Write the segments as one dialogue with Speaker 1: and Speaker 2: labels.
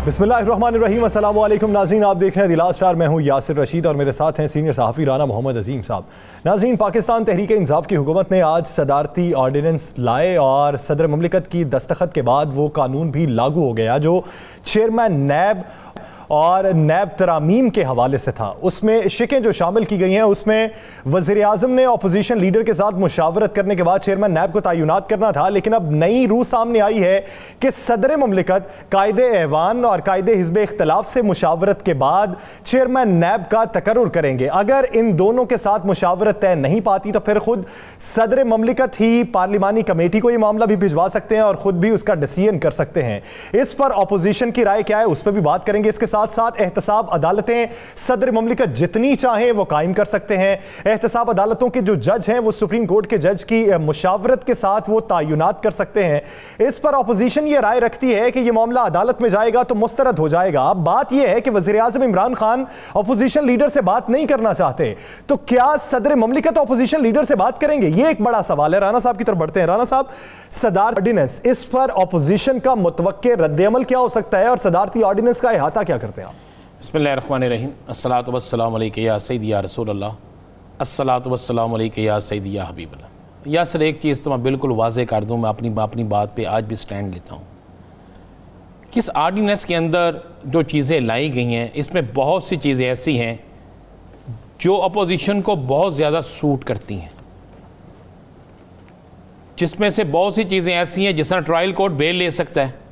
Speaker 1: बिस्मिल्लाहिर्रहमानिर्रहीम, अस्सलाम वालेकुम नाज़रीन, आप देख रहे हैं दिलास स्टार। मैं हूं यासिर रशीद और मेरे साथ हैं सीनियर सहाफ़ी राना मोहम्मद अजीम साहब। नाज़रीन, पाकिस्तान तहरीक इंसाफ की हुकूमत ने आज सदारती ऑर्डिनेंस लाए और सदर मुमलिकत की दस्तखत के बाद वो कानून भी लागू हो गया जो चेयरमैन नैब और नैब तरामीम के हवाले से था। उसमें शिकें जो शामिल की गई हैं उसमें वज़ीर आज़म ने अपोजिशन लीडर के साथ मुशावरत करने के बाद चेयरमैन नैब को तयनात करना था, लेकिन अब नई रूह सामने आई है कि सदर मुमलिकत कायदे ऐवान और कायदे हिज़्ब इख्तलाफ से मुशावरत के बाद चेयरमैन नैब का तकर्रुर करेंगे। अगर इन दोनों के साथ मुशावरत तय नहीं पाती तो फिर खुद सदर मुमलिकत ही पार्लिमानी कमेटी को ये मामला भी भिजवा सकते हैं और खुद भी उसका डिसीजन कर सकते हैं। इस पर अपोजिशन की राय क्या है उस पर भी बात करेंगे। इसके साथ साथ एहतसाब अदालतें सदर मुमलिकत जितनी चाहें वो कायम कर सकते हैं। एहतसाब अदालतों के जो जज हैं वो सुप्रीम कोर्ट के जज की मुशावरत के साथ वो तयनात कर सकते हैं। इस पर अपोजिशन ये राय रखती है कि ये मामला अदालत में जाएगा तो मुस्तरद हो जाएगा। अब बात यह है कि वज़ीर आज़म इमरान खान अपोजिशन लीडर से बात नहीं करना चाहते, तो क्या सदर मुमलिकत अपोजिशन लीडर से बात करेंगे? ये एक बड़ा सवाल है। राना साहब की तरफ बढ़ते हैं। राना साहब, सदारती ऑर्डिनेंस, इस पर अपोजिशन का मुतवक्के रद्द-ए-अमल क्या हो सकता है और सदारती ऑर्डिनेंस का इहाता क्या करते हैं आप?
Speaker 2: बिस्मिल्लाहिर्रहमानिर्रहीम, अस्सलातु वस्सलामु अलैका या सय्यदी या रसूलल्लाह, अस्सलातु वस्सलामु अलैका या सय्यदी या हबीबल्लाह। या सर, एक चीज़ तो मैं बिल्कुल वाज़ेह कर दूँ, मैं अपनी बात पे आज भी स्टैंड लेता हूँ। किस ऑर्डिनेंस के अंदर जो चीज़ें लाई गई हैं इसमें बहुत सी चीज़ें ऐसी हैं जो अपोजिशन को बहुत ज़्यादा सूट करती हैं, जिसमें से बहुत सी चीज़ें ऐसी हैं जिस तरह ट्रायल कोर्ट बेल ले सकता है।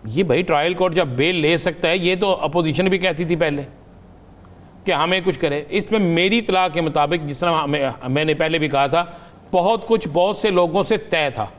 Speaker 2: ये भाई ट्रायल कोर्ट जब बेल ले सकता है, ये तो अपोजिशन भी कहती थी पहले कि हमें कुछ करे। इसमें मेरी इत्तला के मुताबिक, जिस तरह मैंने पहले भी कहा था, बहुत से लोगों से तय था।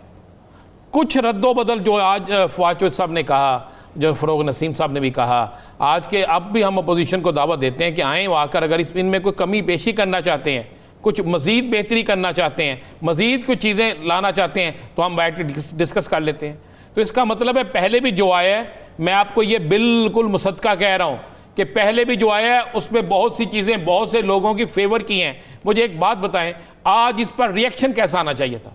Speaker 2: कुछ रद्दोबदल जो आज फवाद साहब ने कहा, जो फ़रोग़ नसीम साहब ने भी कहा, आज के अब भी हम अपोजिशन को दावा देते हैं कि आएँ वो आकर अगर इनमें कोई कमी पेशी करना चाहते हैं, कुछ मज़ीद बेहतरी करना चाहते हैं, मज़ीद कुछ चीज़ें लाना चाहते हैं, तो हम बैठ के डिस्कस कर लेते हैं। तो इसका मतलब है पहले भी जो आया है, मैं आपको ये बिल्कुल मुसद्दक़ा कह रहा हूँ कि पहले भी जो आया है उसमें बहुत सी चीज़ें बहुत से लोगों की फेवर की हैं। मुझे एक बात बताएं, आज इस पर रिएक्शन कैसा आना चाहिए था?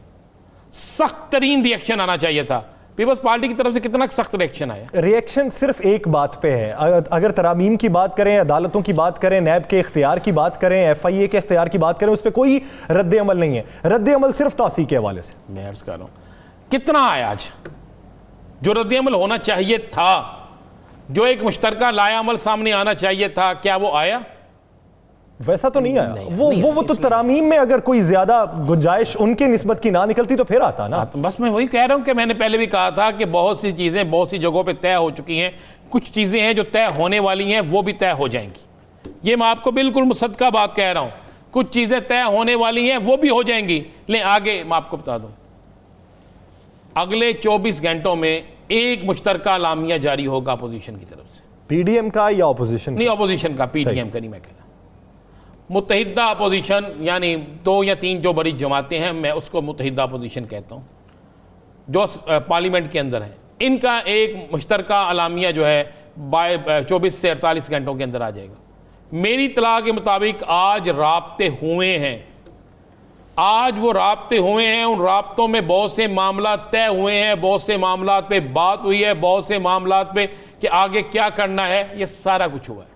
Speaker 2: सख्त तरीन रिएक्शन आना चाहिए था। पीपल्स पार्टी की तरफ से कितना सख्त रिएक्शन आया? रिएक्शन
Speaker 1: सिर्फ एक बात पे है। अगर तरामीम की बात करें, अदालतों की बात करें, नैब के इख्तियार की बात करें, FIA के इख्तियार की बात करें, उस पर कोई रद्द अमल नहीं है। रद्द अमल सिर्फ तौसीक के हवाले से।
Speaker 2: मैं अर्ज़ कर रहा हूँ, कितना आया आज जो रद्द अमल होना चाहिए था, जो एक मुश्तरका लाया अमल सामने आना चाहिए था, क्या वो आया?
Speaker 1: वैसा तो नहीं आया। वो तो तरामीम में अगर कोई ज्यादा गुंजाइश उनके निस्बत की ना निकलती तो फिर आता ना।
Speaker 2: तो बस मैं वही कह रहा हूं कि मैंने पहले भी कहा था कि बहुत सी चीज़ें बहुत सी जगहों पे तय हो चुकी हैं, कुछ चीज़ें हैं जो तय होने वाली हैं, वो भी तय हो जाएंगी। ये मैं आपको बिल्कुल मुसद्दक़ा बात कह रहा हूँ, कुछ चीज़ें तय होने वाली हैं वो भी हो जाएंगी। ले आगे मैं आपको बता दूँ, अगले 24 घंटों में एक मुश्तरका लामिया जारी होगा अपोजिशन की तरफ से।
Speaker 1: PDM का या अपोजिशन?
Speaker 2: नहीं, अपोजिशन का, PDM का नहीं मैं कह रहा। मुत्तहिदा अपोजिशन यानी 2 या 3 जो बड़ी जमातें हैं, मैं उसको मुत्तहिदा अपोजिशन कहता हूँ, जो पार्लियामेंट के अंदर है। इनका एक मुश्तरका अलामिया जो है 24 से 48 घंटों के अंदर आ जाएगा। मेरी इत्तला के मुताबिक आज राब्ते हुए हैं, आज वो राब्ते हुए हैं। उन राब्तों में बहुत से मामला तय हुए हैं, बहुत से मामला पे बात हुई है, बहुत से मामला पे कि आगे क्या करना है, ये सारा कुछ हुआ है।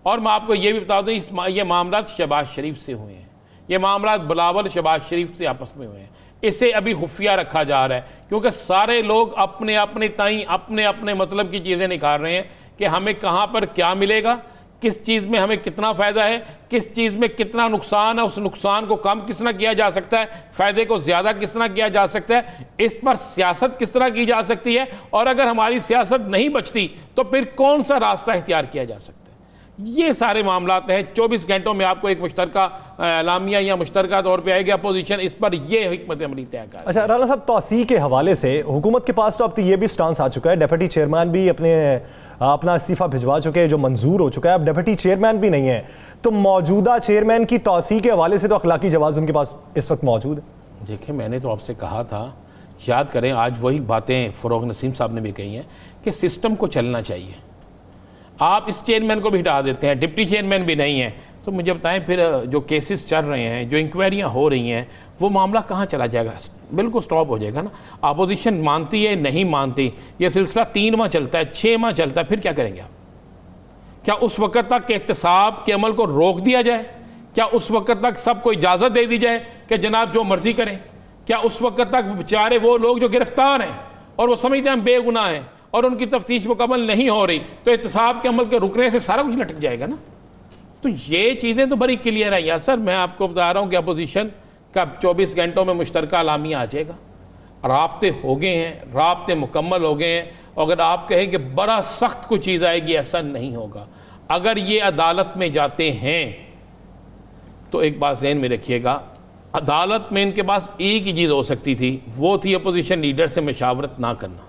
Speaker 2: और मैं आपको ये भी बता दूँ, ये मामला शहबाज शरीफ से हुए हैं, ये मामला बिलावल शहबाज शरीफ से आपस में हुए हैं। इसे अभी खुफिया रखा जा रहा है क्योंकि सारे लोग अपने अपने ताई अपने अपने मतलब की चीज़ें निकाल रहे हैं कि हमें कहाँ पर क्या मिलेगा, किस चीज़ में हमें कितना फ़ायदा है, किस चीज़ में कितना नुकसान है, उस नुकसान को कम किस तरह किया जा सकता है, फ़ायदे को ज़्यादा किस तरह किया जा सकता है, इस पर सियासत किस तरह की जा सकती है, और अगर हमारी सियासत नहीं बचती तो फिर कौन सा रास्ता इख्तियार किया जा सकता है। ये सारे मामलात हैं। 24 घंटों में आपको एक मुश्तरका लामिया या मुश्तरका तौर पे आएगी अपोजिशन, इस पर ये हिकमत अमली तय कर।
Speaker 1: अच्छा राना साहब, तौसीक के हवाले से हुकूमत के पास तो अब तो ये भी स्टांस आ चुका है, डिप्टी चेयरमैन भी अपना इस्तीफ़ा भिजवा चुके हैं जो मंजूर हो चुका है। अब डिप्टी चेयरमैन भी नहीं है, तो मौजूदा चेयरमैन की तौसीक के हवाले से तो अखलाकी जवाज़ उनके पास इस वक्त मौजूद है।
Speaker 2: देखिए, मैंने तो आपसे कहा था, याद करें, आज वही बातें फ़रोग़ नसीम साहब ने भी कही हैं कि सिस्टम को चलना चाहिए। आप इस चेयरमैन को भी हटा देते हैं, डिप्टी चेयरमैन भी नहीं है, तो मुझे बताएं फिर जो केसेस चल रहे हैं, जो इंक्वायरियां हो रही हैं, वो मामला कहाँ चला जाएगा? बिल्कुल स्टॉप हो जाएगा ना। अपोजिशन मानती है नहीं मानती, ये सिलसिला 3 माह चलता है, 6 माह चलता है, फिर क्या करेंगे आप? क्या उस वक्त तक एहतसाब के अमल को रोक दिया जाए? क्या उस वक्त तक सबको इजाज़त दे दी जाए कि जनाब जो मर्जी करें? क्या उस वक्त तक बेचारे वो लोग जो गिरफ्तार हैं और वो समझते हैं हम बेगुनाह हैं और उनकी तफ्तीश मुकम्मल नहीं हो रही, तो एहतसाब के अमल के रुकने से सारा कुछ लटक जाएगा ना? तो ये चीज़ें तो बड़ी क्लियर है यासर। मैं आपको बता रहा हूँ कि अपोजिशन का 24 घंटों में मुश्तरका अलामिया आ जाएगा। राब्ते हो गए हैं, राब्ते मुकम्मल हो गए हैं। अगर आप कहें कि बड़ा सख्त कोई चीज़ आएगी, ऐसा नहीं होगा। अगर ये अदालत में जाते हैं तो एक बात ज़हन में रखिएगा, अदालत में इनके पास एक ही चीज़ हो सकती थी, वो थी अपोजिशन लीडर से मशावरत ना करना।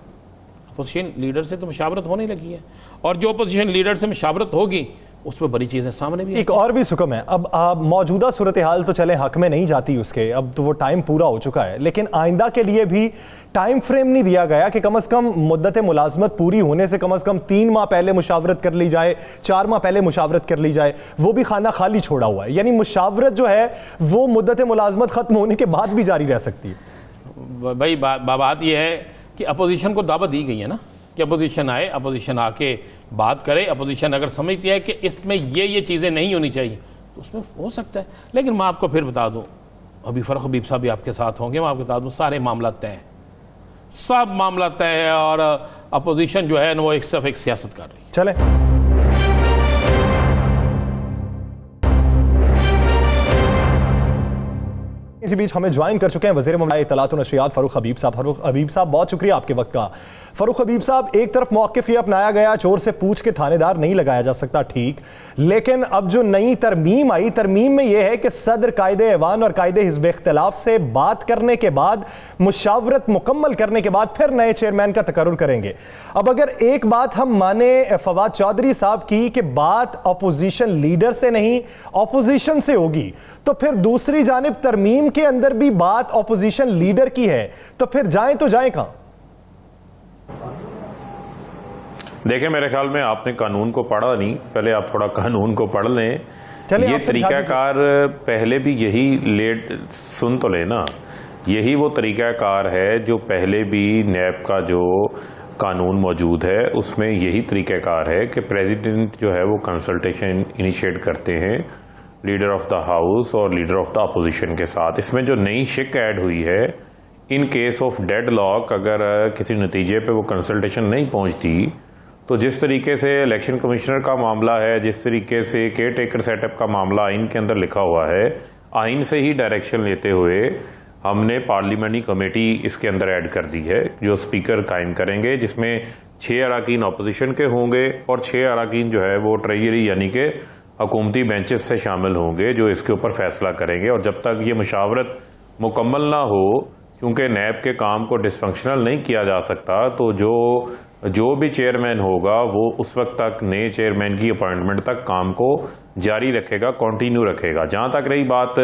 Speaker 2: अपोजिशन लीडर से तो मशावरत होने लगी है, और जो अपोजिशन लीडर से मशावरत होगी उस पर बड़ी चीज़ें सामने भी।
Speaker 1: एक और भी सुकम है, अब मौजूदा सूरत हाल तो चले हक में नहीं जाती उसके, अब तो वो टाइम पूरा हो चुका है, लेकिन आइंदा के लिए भी टाइम फ्रेम नहीं दिया गया कि कम से कम मुद्दत मुलाजमत पूरी होने से कम 3 माह पहले मुशावरत कर ली जाए, 4 माह पहले मुशावरत कर ली जाए। वो भी खाना खाली छोड़ा हुआ है, यानी मुशावरत जो है वो मुद्दत मुलाजमत खत्म होने के बाद भी जारी रह सकती है।
Speaker 2: भाई बात यह है कि अपोजिशन को दावत दी गई है ना कि अपोजिशन आए, अपोजिशन आके बात करे। अपोजिशन अगर समझती है कि इसमें ये चीज़ें नहीं होनी चाहिए तो उसमें हो सकता है। लेकिन मैं आपको फिर बता दूं, अभी फ़रूख हबीब साहब भी आपके साथ होंगे, मैं आपको बता दूं सारे मामला तय हैं, सब मामला तय है, और अपोजिशन जो है ना वो एक सिर्फ एक सियासत कर रही है।
Speaker 1: चले इसी बीच हमें ज्वाइन कर चुके हैं वज़ीर ममला इत्तलात व नशरियात फ़रूख हबीब साहब। फ़रूख हबीब साहब, बहुत शुक्रिया आपके वक्त का। फ़रूख हबीब साहब, एक तरफ मौक़िफ़ ये अपनाया गया चोर से पूछ के थानेदार नहीं लगाया जा सकता, ठीक, लेकिन अब जो नई तरमीम आई, तरमीम में यह है कि सदर कायदे ऐवान और कायदे हिज़्ब इख्तिलाफ से बात करने के बाद, मुशावरत मुकम्मल करने के बाद फिर नए चेयरमैन का तकर्रुर करेंगे। अब अगर एक बात हम माने फवाद चौधरी साहब की कि बात अपोजिशन लीडर से नहीं अपोजिशन से होगी, तो फिर दूसरी जानिब तरमीम के अंदर भी बात अपोजिशन लीडर की है, तो फिर जाएं तो जाएं कहां?
Speaker 3: देखें, मेरे ख्याल में आपने कानून को पढ़ा नहीं, पहले आप थोड़ा कानून को पढ़ लें। ये तरीकाकार पहले भी यही सुन तो लेना, यही वो तरीकाकार है जो पहले भी नैब का जो कानून मौजूद है उसमें यही तरीकाकार है कि प्रेसिडेंट जो है वो कंसल्टेशन इनिशिएट करते हैं लीडर ऑफ द हाउस और लीडर ऑफ द अपोजिशन के साथ। इसमें जो नई शिक ऐड हुई है, in case of dead lock अगर किसी नतीजे पे वो कंसल्टेशन नहीं पहुंचती, तो जिस तरीके से इलेक्शन कमिश्नर का मामला है, जिस तरीके से केयर टेकर सेटअप का मामला आइन के अंदर लिखा हुआ है, आइन से ही डायरेक्शन लेते हुए हमने पार्लियामेंट्री कमेटी इसके अंदर ऐड कर दी है जो स्पीकर कायम करेंगे, जिसमें 6 अराकीन अपोजिशन के होंगे और 6 अराकीन जो है वो ट्रेजरी यानी कि हुकूमती बेंचेस से शामिल होंगे जो इसके ऊपर फैसला करेंगे। और जब तक ये मुशावरत मुकम्मल ना हो, क्योंकि नैब के काम को डिसफंक्शनल नहीं किया जा सकता, तो जो भी चेयरमैन होगा वो उस वक्त तक नए चेयरमैन की अपॉइंटमेंट तक काम को जारी रखेगा, कंटिन्यू रखेगा। जहाँ तक रही बात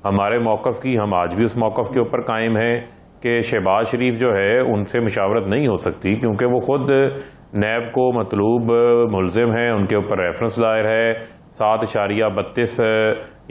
Speaker 3: हमारे मौक़िफ़ की, हम आज भी उस मौक़िफ़ के ऊपर कायम हैं कि शहबाज शरीफ जो है उनसे मुशावरत नहीं हो सकती, क्योंकि वो खुद नैब को मतलूब मुलजिम हैं, उनके ऊपर रेफरेंस दायर है। 7.32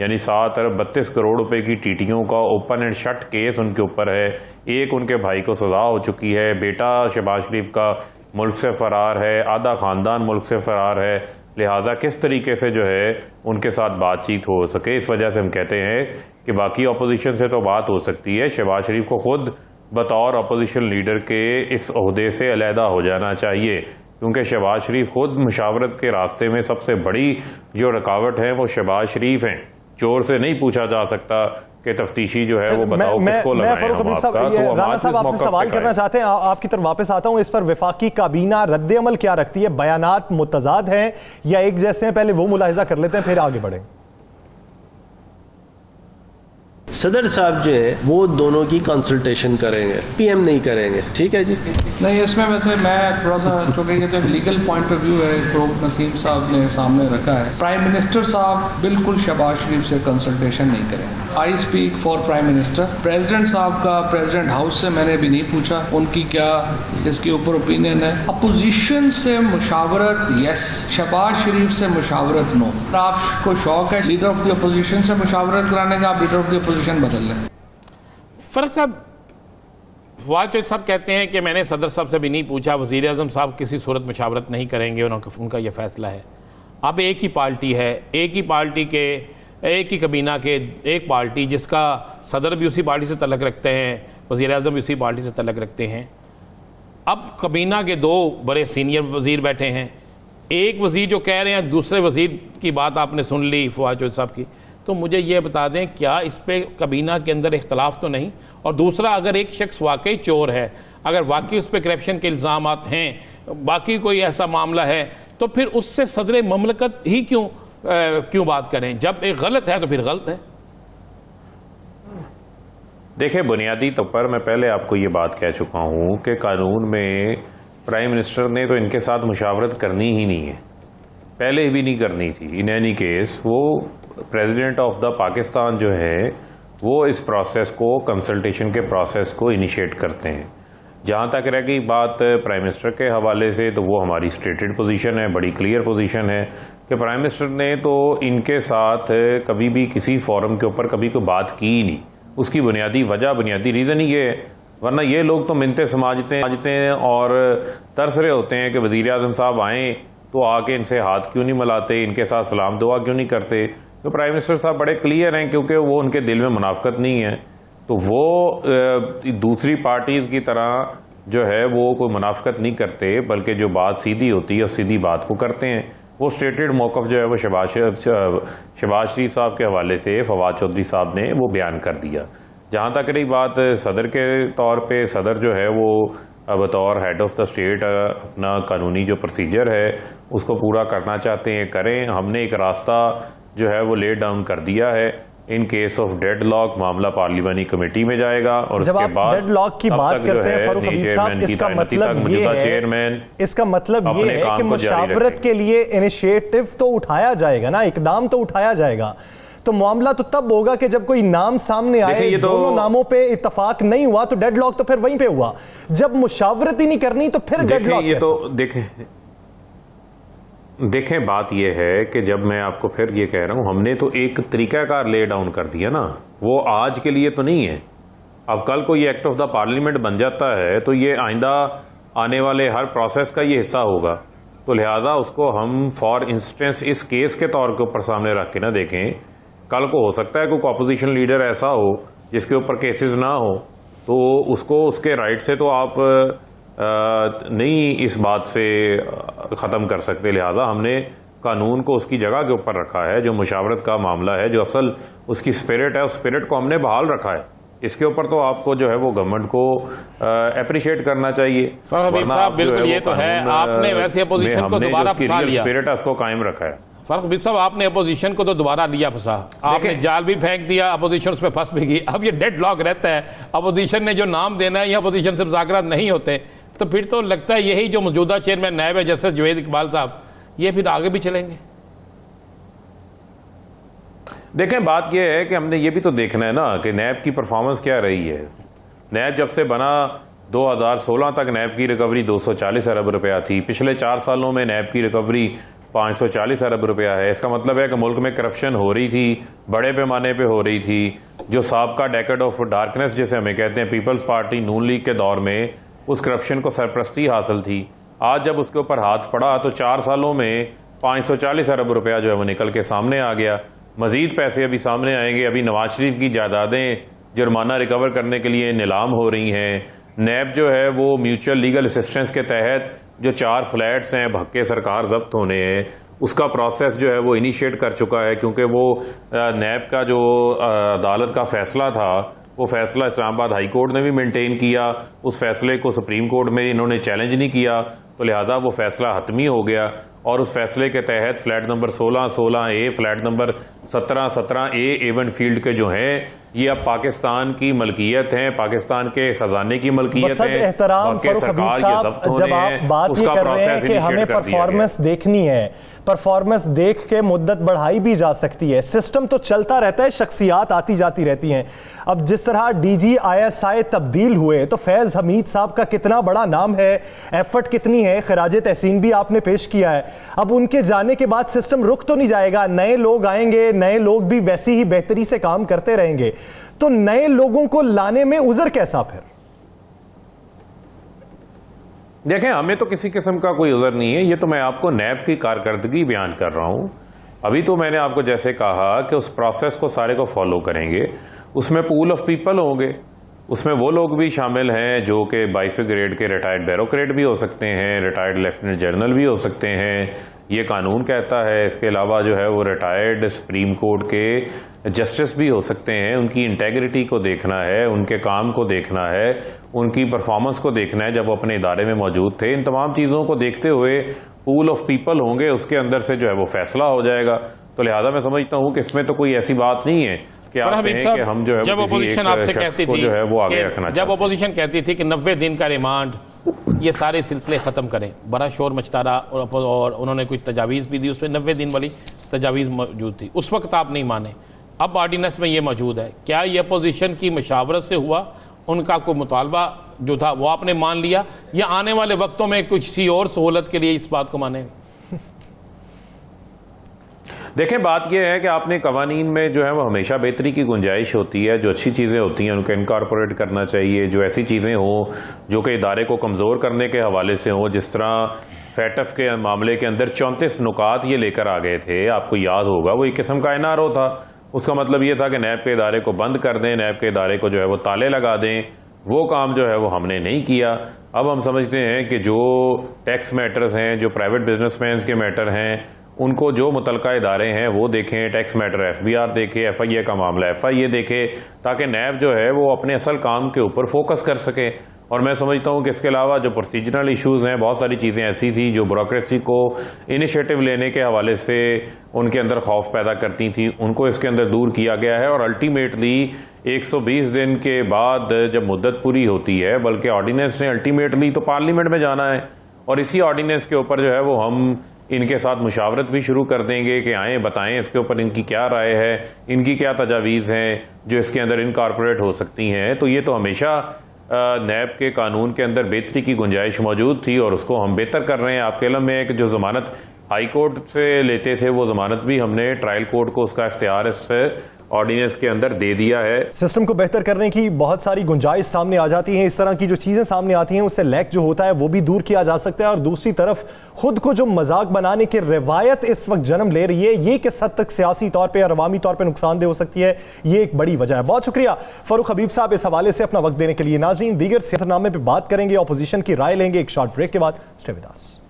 Speaker 3: यानी 7 अरब 32 करोड़ रुपए की टीटीओं का ओपन एंड शट केस उनके ऊपर है। एक उनके भाई को सज़ा हो चुकी है, बेटा शहबाज शरीफ का मुल्क से फ़रार है, आधा ख़ानदान मुल्क से फ़रार है। लिहाजा किस तरीके से जो है उनके साथ बातचीत हो सके, इस वजह से हम कहते हैं कि बाकी अपोजिशन से तो बात हो सकती है, शहबाज शरीफ को खुद बतौर अपोजिशन लीडर के इस ओहदे से अलहदा हो जाना चाहिए, क्योंकि शहबाज शरीफ खुद मुशावरत के रास्ते में सबसे बड़ी जो रुकावट है वो शहबाज शरीफ हैं। चोर से नहीं पूछा जा सकता कि तफ्तीशी जो है वो बताओ किसको लगाएं हम आपका। तो
Speaker 1: राना साहब आपसे सवाल करना चाहते हैं, आपकी तरफ वापस आता हूं। इस पर वफाकी काबीना रद्द-ए-अमल क्या रखती है? बयानात मुतजाद हैं या एक जैसे हैं? पहले वो मुलाहिजा कर लेते हैं फिर आगे बढ़ें।
Speaker 4: सदर साहब जो है वो दोनों की कंसल्टेशन करेंगे, पीएम नहीं करेंगे। ठीक है जी।
Speaker 5: नहीं, इसमें वैसे मैं थोड़ा सा चूंकि जो लीगल पॉइंट ऑफ व्यू है तो नसीम साहब ने सामने रखा है, प्राइम मिनिस्टर साहब बिल्कुल शहबाज शरीफ से कंसल्टेशन नहीं करेंगे। I speak for prime minister. President साहब का प्रेसिडेंट हाउस से मैंने भी नहीं पूछा उनकी क्या इसके ऊपर ओपिनियन है। अपोजिशन से मुशावरत यस, शहबाज शरीफ से मुशावरत नो। आपको शौक है लीडर ऑफ द अपोजिशन से मुशावरत कराने का, आप लीडर ऑफ द अपोजिशन बदल लें।
Speaker 2: फर्क साहब, फवाद चौधरी साहब कहते हैं कि मैंने सदर साहब से भी नहीं पूछा, वज़ीर आज़म साहब किसी सूरत मुशावरत नहीं करेंगे, उनका यह फैसला है। अब एक ही पार्टी है, एक ही पार्टी के, एक ही कबीना के, एक पार्टी जिसका सदर भी उसी पार्टी से तल्लक रखते हैं, वज़ीर आज़म भी उसी पार्टी से तल्लक रखते हैं। अब कबीना के दो बड़े सीनियर वज़ीर बैठे हैं, एक वज़ीर जो कह रहे हैं, दूसरे वज़ीर की बात आपने सुन ली फवाद चौधरी साहब की, तो मुझे ये बता दें क्या इस पे कबीना के अंदर इख्तलाफ तो नहीं? और दूसरा, अगर एक शख्स वाकई चोर है, अगर वाकई उस पर करप्शन के इल्ज़ामात हैं, बाकी कोई ऐसा मामला है, तो फिर उससे सदर ममलकत ही क्यों बात करें? जब एक गलत है तो फिर गलत है।
Speaker 3: देखिए, बुनियादी तौर पर मैं पहले आपको ये बात कह चुका हूँ कि कानून में प्राइम मिनिस्टर ने तो इनके साथ मुशावरत करनी ही नहीं है, पहले भी नहीं करनी थी। इन एनी केस वो प्रेसिडेंट ऑफ द पाकिस्तान जो है वो इस प्रोसेस को, कंसल्टेशन के प्रोसेस को इनिशिएट करते हैं। जहाँ तक रह गई बात प्राइम मिनिस्टर के हवाले से, तो वो हमारी स्टेटेड पोजीशन है, बड़ी क्लियर पोजीशन है कि प्राइम मिनिस्टर ने तो इनके साथ कभी भी किसी फोरम के ऊपर कभी कोई बात की ही नहीं। उसकी बुनियादी वजह, बुनियादी रीज़न ही ये है, वरना ये लोग तो मिन्नतें समझते हैं और तरस रहे होते हैं कि वज़ीर आज़म साहब आएँ तो आके इनसे हाथ क्यों नहीं मिलाते, इनके साथ सलाम दुआ क्यों नहीं करते। तो प्राइम मिनिस्टर साहब बड़े क्लियर हैं, क्योंकि वो उनके दिल में मुनाफिकत नहीं है, तो वो दूसरी पार्टीज़ की तरह जो है वो कोई मुनाफिकत नहीं करते, बल्कि जो बात सीधी होती है सीधी बात को करते हैं। वो स्टेटेड मौक़िफ़ जो है वो शहबाज शरीफ साहब के हवाले से फवाद चौधरी साहब ने वो बयान कर दिया। जहाँ तक रही बात सदर के तौर पे, सदर जो है वो बतौर हेड ऑफ़ द स्टेट अपना कानूनी जो प्रोसीजर है उसको पूरा करना चाहते हैं, करें। हमने एक रास्ता जो है वो ले डाउन कर दिया है। इन केस ऑफ डेडलॉक मामला पार्लिमानी कमेटी में जाएगा और उसके बाद
Speaker 1: डेडलॉक की बात करते हैं फारूक हबीब साहब, इसका मतलब ये है कि मुशावरत के लिए इनिशिएटिव तो उठाया जाएगा ना, इकदाम तो उठाया जाएगा। तो मामला तो तब होगा कि जब कोई नाम सामने आए, दोनों नामों पे इत्तेफाक नहीं हुआ तो डेडलॉक तो फिर वहीं पे हुआ। जब मुशावरत ही नहीं करनी तो फिर डेडलॉक।
Speaker 3: ये तो देखें बात यह है कि जब मैं आपको फिर ये कह रहा हूं, हमने तो एक तरीकाकार ले डाउन कर दिया ना, वो आज के लिए तो नहीं है। अब कल को ये एक्ट ऑफ द पार्लियामेंट बन जाता है तो ये आइंदा आने वाले हर प्रोसेस का ये हिस्सा होगा। तो लिहाजा उसको हम फॉर इंस्टेंस इस केस के तौर के ऊपर सामने रख के ना देखें। कल को हो सकता है कोई अपोजिशन लीडर ऐसा हो जिसके ऊपर केसेस ना हो, तो उसको उसके राइट से तो आप नहीं इस बात से ख़त्म कर सकते। लिहाजा हमने कानून को उसकी जगह के ऊपर रखा है। जो मुशावरत का मामला है, जो असल उसकी स्पिरिट है, उस स्पिरिट को हमने बहाल रखा है। इसके ऊपर तो आपको जो है वो गवर्नमेंट को अप्रिशिएट करना चाहिए।
Speaker 2: बिल्कुल ये तो है, आपने वैसे अपोजिशन को दोबारा फंसा लिया,
Speaker 3: स्पिरिट उसको कायम रखा है।
Speaker 2: फारूक हबीब साहब, आपने अपोजिशन को तो दोबारा लिया फंसा, आपने जाल भी फेंक दिया, अपोजिशन उसमें फंस भी गई। अब ये डेडलॉक रहता है, अपोजिशन ने जो नाम देना है या अपोजिशन से मुज़ाकरात नहीं होते, तो फिर तो लगता है यही जो मौजूदा चेयरमैन नायब है जस्टिस जुवैद इकबाल साहब, ये फिर आगे भी चलेंगे।
Speaker 3: देखें, बात यह है कि हमने ये भी तो देखना है ना कि नैब की परफॉर्मेंस क्या रही है। नैब जब से बना 2016 तक नैब की रिकवरी 240 अरब रुपया थी। पिछले 4 सालों में नैब की रिकवरी 540 अरब रुपया है। इसका मतलब है कि मुल्क में करप्शन हो रही थी, बड़े पैमाने पे हो रही थी। जो साबका डेकेड ऑफ डार्कनेस जिसे हमें कहते हैं, पीपल्स पार्टी नून लीग के दौर में उस करप्शन को सरपरस्ती हासिल थी। आज जब उसके ऊपर हाथ पड़ा तो 4 सालों में 540 अरब रुपया जो है वो निकल के सामने आ गया। मजीद पैसे अभी सामने आएंगे। अभी नवाज शरीफ की जायदादें जुर्माना रिकवर करने के लिए नीलाम हो रही हैं। नैब जो है वो म्यूचुअल लीगल असिस्टेंस के तहत जो 4 फ्लैट्स हैं भक्के सरकार जब्त होने हैं, उसका प्रोसेस जो है वो इनिशिएट कर चुका है, क्योंकि वो नैब का जो अदालत का फैसला था वो फैसला इस्लामाबाद हाई कोर्ट ने भी मेंटेन किया। उस फैसले को सुप्रीम कोर्ट में इन्होंने चैलेंज नहीं किया, तो लिहाजा वो फैसला हतमी हो गया। और उस फैसले के तहत flat number 16, 16A, flat number 17, 17A Avenfield के जो हैं ये अब पाकिस्तान की मलकियत है, पाकिस्तान के खजाने की मलकियत है।
Speaker 1: एहतराम फरूख हबीब साहब, जब आप बात ये कर रहे हैं कि हमें परफॉर्मेंस देखनी है, परफॉर्मेंस देख के मुद्दत बढ़ाई भी जा सकती है, सिस्टम तो चलता रहता है, शख्सियात आती जाती रहती हैं। अब जिस तरह DGISI तब्दील हुए तो फैज़ हमीद साहब का कितना बड़ा नाम है, एफर्ट कितनी है, खराज तहसीन भी आपने पेश किया है। अब उनके जाने के बाद सिस्टम रुक तो नहीं जाएगा, नए लोग आएंगे, नए लोग भी वैसी ही बेहतरी से काम करते रहेंगे, तो नए लोगों को लाने में उज़र कैसा फिर?
Speaker 3: देखें, हमें तो किसी किस्म का कोई उज़र नहीं है, ये तो मैं आपको नैब की कारकर्दगी बयान कर रहा हूं। अभी तो मैंने आपको जैसे कहा कि उस प्रोसेस को सारे को फॉलो करेंगे, उसमें पूल ऑफ पीपल होंगे, उसमें वो लोग भी शामिल हैं जो कि 22वें ग्रेड के रिटायर्ड ब्यूरोक्रेट भी हो सकते हैं, रिटायर्ड लेफ्टिनेंट जनरल भी हो सकते हैं, ये कानून कहता है। इसके अलावा जो है वो रिटायर्ड सुप्रीम कोर्ट के जस्टिस भी हो सकते हैं। उनकी इंटेग्रिटी को देखना है, उनके काम को देखना है, उनकी परफॉर्मेंस को देखना है जब वो अपने इदारे में मौजूद थे। इन तमाम चीज़ों को देखते हुए पूल ऑफ पीपल होंगे, उसके अंदर से जो है वो फैसला हो जाएगा। तो लिहाजा मैं समझता हूँ कि इसमें तो कोई ऐसी बात नहीं है कि आप कहें कि हम जो है
Speaker 2: जब अपोजिशन आपसे कहती थी,
Speaker 3: जो है वो आगे रखना,
Speaker 2: जब अपोजिशन कहती थी कि 90 दिन का रिमांड, ये सारे सिलसिले ख़त्म करें, बड़ा शोर मचता रहा और उन्होंने कुछ तजावीज़ भी दी, उसमें 90 दिन वाली तजावीज़ मौजूद थी, उस वक्त आप नहीं माने। अब ऑर्डिनेंस में ये मौजूद है, क्या ये अपोजिशन की मशावरत से हुआ, उनका कोई मुतालबा जो था वो आपने मान लिया, या आने वाले वक्तों में कुछ और सहूलत के लिए इस बात को माने?
Speaker 3: देखें, बात यह है कि आपने कवानीन में जो है वो हमेशा बेहतरी की गुंजाइश होती है। जो अच्छी चीज़ें होती हैं उनको इनकॉर्पोरेट करना चाहिए, जो ऐसी चीज़ें हों जो कि इदारे को कमज़ोर करने के हवाले से हों, जिस तरह फैटफ के मामले के अंदर 34 नुकात ये लेकर आ गए थे, आपको याद होगा, वो एक किस्म का NRO था। उसका मतलब ये था कि नैब के इदारे को बंद कर दें, नैब के इदारे को जो है वो ताले लगा दें। वो काम जो है वो हमने नहीं किया। अब हम समझते हैं कि जो टैक्स मैटर्स हैं, जो प्राइवेट बिजनेसमैन के मैटर हैं, उनको जो मुतलका इदारे हैं वो देखें, टैक्स मैटर FBR देखें, FIA का मामला FIA देखें, ताकि नैब जो है वो अपने असल काम के ऊपर फोकस कर सके। और मैं समझता हूँ कि इसके अलावा जो प्रोसीजरल इश्यूज़ हैं, बहुत सारी चीज़ें ऐसी थी जो ब्यूरोक्रेसी को इनिशिएटिव लेने के हवाले से उनके अंदर खौफ पैदा करती थी, उनको इसके अंदर दूर किया गया है। और अल्टीमेटली 120 दिन के बाद जब मुद्दत पूरी होती है, बल्कि ऑर्डिनेंस ने अल्टीमेटली तो पार्लियामेंट में जाना है, और इसी ऑर्डिनेंस के ऊपर जो है वो हम इनके साथ मुशावरत भी शुरू कर देंगे कि आएँ बताएं इसके ऊपर इनकी क्या राय है, इनकी क्या तजावीज़ हैं जो इसके अंदर इनकॉर्पोरेट हो सकती हैं। तो ये तो हमेशा नैब के कानून के अंदर बेहतरी की गुंजाइश मौजूद थी और उसको हम बेहतर कर रहे हैं। आपके इल्म में है कि जो ज़मानत हाई कोर्ट से लेते थे, वो ज़मानत भी हमने ट्रायल कोर्ट को उसका इख्तियार इस ऑर्डिनेंस के अंदर दे दिया है।
Speaker 1: सिस्टम को बेहतर करने की बहुत सारी गुंजाइश सामने आ जाती हैं। इस तरह की जो चीज़ें सामने आती हैं उससे लैक जो होता है वो भी दूर किया जा सकता है। और दूसरी तरफ खुद को जो मजाक बनाने की रिवायत इस वक्त जन्म ले रही है, ये किस हद तक सियासी तौर पर और अवामी तौर पर नुकसानदेह हो सकती है, ये एक बड़ी वजह है। बहुत शुक्रिया फरूख हबीब साहब इस हवाले से अपना वक्त देने के लिए। नाज़रीन, दीगर सियासतनामे पर बात करेंगे, अपोजिशन की राय लेंगे एक शॉर्ट ब्रेक के बाद। Stay with us.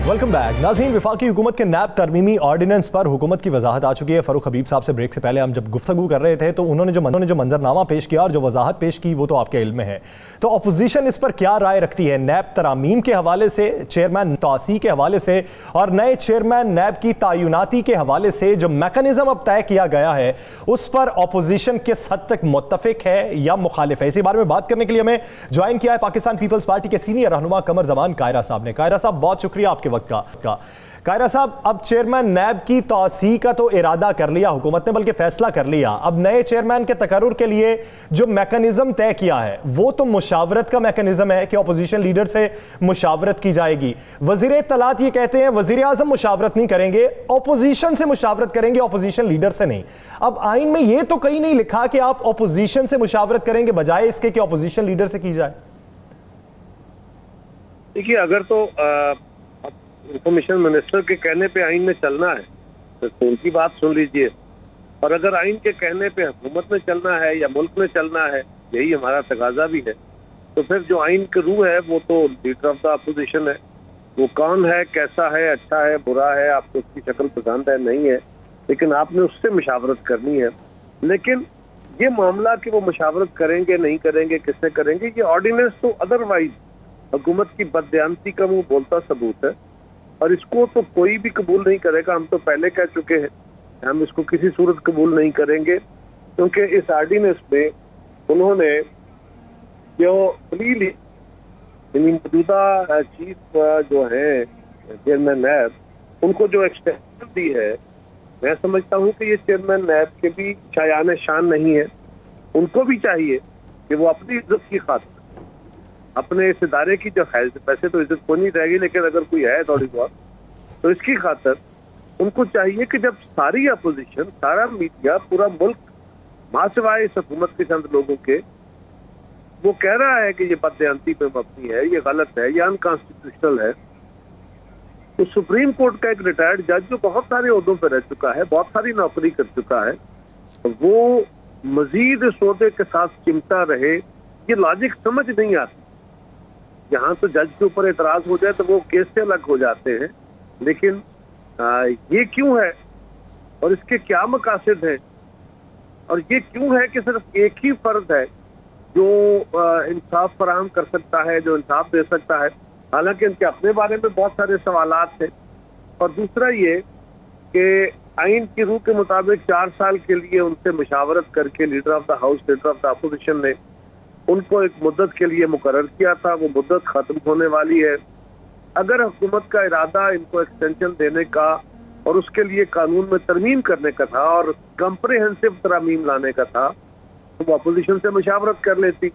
Speaker 1: Welcome back. नाज़रीन, वफाकी हुकूमत के नैब तरमीमी ऑर्डिनेंस पर हुकूमत की वजाहत आ चुकी है। फ़रूख हबीब साहब से ब्रेक से पहले हम जब गुफ्तगू कर रहे थे तो उन्होंने जो मंजरनामा पेश किया और जो वजाहत पेश की वो तो आपके इल्म में है। तो अपोजिशन इस पर क्या राय रखती है, नैब तरामीम के हवाले से, चेयरमैन तौसी के हवाले से और नए चेयरमैन नैब की तयनाती के हवाले से जो मैकेनिज्म अब तय किया गया है उस पर अपोजिशन किस हद तक मुत्तफिक है या मुखालिफ है? इसी बारे में बात करने के लिए हमें ज्वाइन किया है पाकिस्तान पीपल्स पार्टी के सीनियर रहनुमा कमर जमान कायरा साहब ने। कायरा साहब, बहुत शुक्रिया आपके वक्त का। कायरा साहब, अब चेयरमैन नैब की तौसी का तो इरादा कर लिया हुकूमत ने, बल्कि फैसला कर लिया। अब नए चेयरमैन के तकर्रुर के लिए जो मैकेनिज्म तय किया है वो तो मुशावरत का मैकेनिज्म है कि अपोजिशन लीडर से मुशावरत की जाएगी। वजीर इत्तलात ये कहते हैं वजीर आजम मुशावरत नहीं करेंगे, अपोजिशन से मुशावरत करेंगे, अपोजिशन लीडर से नहीं। अब आइन में ये तो कहीं नहीं लिखा कि आप अपोजिशन से मुशावरत करेंगे बजाय इसके कि अपोजिशन लीडर से की जाए।
Speaker 6: देखिए, अगर तो इंफॉर्मेशन मिनिस्टर के कहने पे आइन में चलना है तो उनकी बात सुन लीजिए, और अगर आइन के कहने पे हुकूमत में चलना है या मुल्क में चलना है, यही हमारा तकाजा भी है, तो फिर जो आइन की रूह है वो तो लीडर ऑफ द अपोजिशन है। वो कौन है, कैसा है, अच्छा है, बुरा है, आपको उसकी शक्ल पसंद है नहीं है, लेकिन आपने उससे मुशावरत करनी है। लेकिन ये मामला कि वो मुशावरत करेंगे नहीं करेंगे, किससे करेंगे, ये ऑर्डिनेंस तो अदरवाइज हुकूमत की बददियानती का मुंह बोलता सबूत है और इसको तो कोई भी कबूल नहीं करेगा। हम तो पहले कह चुके हैं, हम इसको किसी सूरत कबूल नहीं करेंगे, क्योंकि इस ऑर्डिनेंस में उन्होंने जो क्लीयरली मौजूदा चीफ जो है चेयरमैन नैब, उनको जो एक्सटेंशन दी है, मैं समझता हूं कि ये चेयरमैन नैब के भी शायान शान नहीं है। उनको भी चाहिए कि वो अपनी इज्जत की खातिर, अपने इस इदारे की जो है, वैसे तो इज्जत को नहीं रहेगी लेकिन अगर कोई है थोड़ी बहुत, तो इसकी खातिर उनको चाहिए कि जब सारी अपोजिशन, सारा मीडिया, पूरा मुल्क मां सिवाय इस हुकूमत के चंद लोगों के वो कह रहा है कि ये बददियानती पे मबनी है, ये गलत है, ये अनकॉन्स्टिट्यूशनल है, तो सुप्रीम कोर्ट का एक रिटायर्ड जज जो बहुत सारे ओहदों पर रह चुका है, बहुत सारी नौकरी कर चुका है, वो मजीद इस ओहदे के साथ चिमटा रहे, ये लॉजिक समझ नहीं आती। यहाँ तो जज के ऊपर एतराज हो जाए तो वो केस से अलग हो जाते हैं, लेकिन ये क्यों है और इसके क्या मकासद हैं, और ये क्यों है कि सिर्फ एक ही फर्द है जो इंसाफ फराहम कर सकता है, जो इंसाफ दे सकता है, हालांकि उनके अपने बारे में बहुत सारे सवालात थे। और दूसरा ये कि आइन की रूह के मुताबिक 4 साल के लिए उनसे मुशावरत करके leader of the house, leader of the opposition ने उनको एक मुद्दत के लिए मुकर्रर किया था, वो मुद्दत खत्म होने वाली है। अगर हुकूमत का इरादा इनको एक्सटेंशन देने का और उसके लिए कानून में तरमीम करने का था और कंप्रेहेंसिव तरमीम लाने का था, तो वो अपोजिशन से मुशावरत कर लेती।